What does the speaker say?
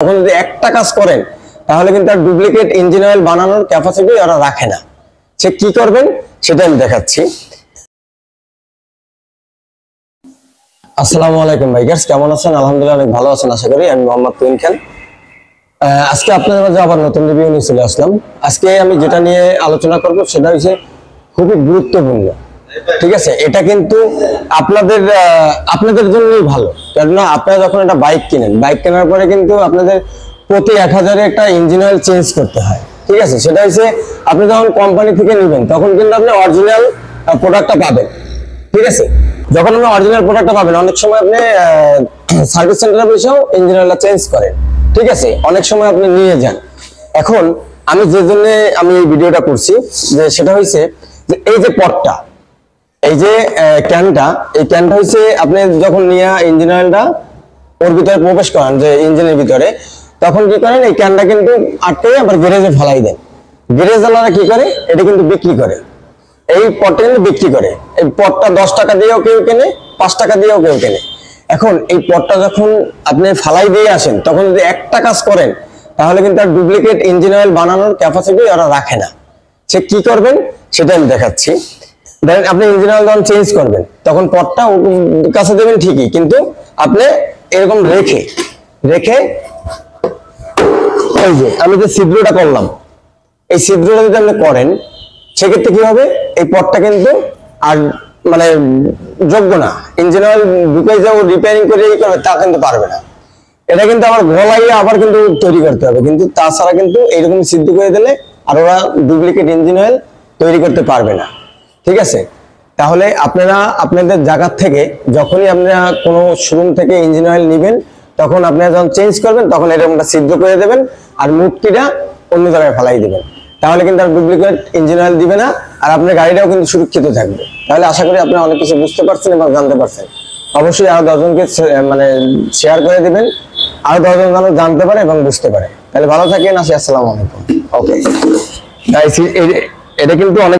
তখন যদি একটা কাজ করেন তাহলে কিন্তু আর ডুপ্লিকেট ইঞ্জিন অয়েল বানানোর ক্যাপাসিটি ওরা রাখে না। সে কি করবেন সেটা আমি দেখাচ্ছি। আসসালামু আলাইকুম ভাইগার্স, কেমন আছেন? আলহামদুলিল্লাহ অনেক ভালো আছেন আশা করি। আমি মোহাম্মদ তুহিন খান। আজকে আপনাদের মাঝে আবার নতুন রিভিউ নিয়ে চলে আসলাম। আজকে আমি যেটা নিয়ে আলোচনা করব সেটা হচ্ছে খুবই গুরুত্বপূর্ণ। ঠিক আছে, এটা কিন্তু আপনাদের জন্যই ভালো, কেননা আপনারা যখন একটা বাইক কিনেন, বাইক কেনার পরে কিন্তু আপনাদের প্রতি 1000 একটা ইঞ্জিন অয়েল চেঞ্জ করতে হয়। ঠিক আছে, সেটা হচ্ছে আপনি যখন কোম্পানি থেকে নেবেন তখন কিন্তু আপনি অরিজিনাল প্রোডাক্টটা পাবেন। ঠিক আছে, যখন আপনি অরিজিনাল প্রোডাক্টটা পাবেন অনেক সময় আপনি সার্ভিস সেন্টারে বসেও ইঞ্জিন অয়েলটা চেঞ্জ করেন। ঠিক আছে, অনেক সময় আপনি নিয়ে যান। এখন আমি যে জন্য আমি এই ভিডিওটা করছি যে সেটা হচ্ছে যে এই যে পটটা, এই যে ক্যানটা, এই ক্যানটা হচ্ছে আপনি যখন নিয়ে ইঞ্জিন অয়েলটা ওর ভিতরে প্রবেশ করেন যে ইঞ্জিনের ভিতরে, তখন কি করেন এই ক্যানটা কিন্তু আটকে আবার গ্যারেজে ফেলাই দেন। গ্যারেজ ওয়ালারা কি করে, এটা কিন্তু বিক্রি করে, এই পটটা কিন্তু বিক্রি করে। এই পটটা 10 টাকা দিয়েও কেউ কেনে, 5 টাকা দিয়েও কেউ কেনে। এখন এই পটটা যখন আপনি ফালাই দিয়ে আসেন তখন যদি একটা কাজ করেন তাহলে কিন্তু আর ডুপ্লিকেট ইঞ্জিন অয়েল বানানোর ক্যাপাসিটি ওরা রাখে না। সে কি করবেন সেটা আমি দেখাচ্ছি। ধরেন আপনি ইঞ্জিন অয়েল যখন চেঞ্জ করবেন তখন পটটা কাছে দেবেন ঠিকই, কিন্তু আপনি এরকম রেখে রেখে এই যে আমি যে ছিদ্রটা করলাম, এই ছিদ্রটা যদি আপনি করেন সেক্ষেত্রে কি হবে, এই পটটা কিন্তু আর মানে যোগ্য না। ইঞ্জিন অয়েল ঢুকে যাও রিপেয়ারিং করে করবে তা কিন্তু পারবে না। এটা কিন্তু আবার গলাইয়ে আবার কিন্তু তৈরি করতে হবে, কিন্তু তাছাড়া কিন্তু এইরকম ছিদ্র করে দিলে আর ওরা ডুপ্লিকেট ইঞ্জিন অয়েল তৈরি করতে পারবে না। ঠিক আছে, তাহলে আপনারা আপনাদের জায়গা থেকে যখনই আপনারা কোনো শোরুম থেকে ইঞ্জিন অয়েল নেবেন তখন আপনারা যখন চেঞ্জ করবেন তখন এরকমটা ছিদ্র করে দেবেন আর মুটকিটা অন্য জায়গায় ফেলাই দেবেন। তাহলে কিন্তু আর ডুপ্লিকেট ইঞ্জিন অয়েল দিবে না, আর আপনার গাড়িটাও কিন্তু সুরক্ষিত থাকবে। তাহলে আশা করি আপনারা অনেক কিছু বুঝতে পারছেন এবং জানতে পারছেন। অবশ্যই আরো 10 জনকে মানে শেয়ার করে দিবেন, আরো 10 জন যেন জানতে পারে এবং বুঝতে পারে। তাহলে ভালো থাকেন, আসি, আসসালামু আলাইকুম। ওকে গাইস, এটা কিন্তু অনেক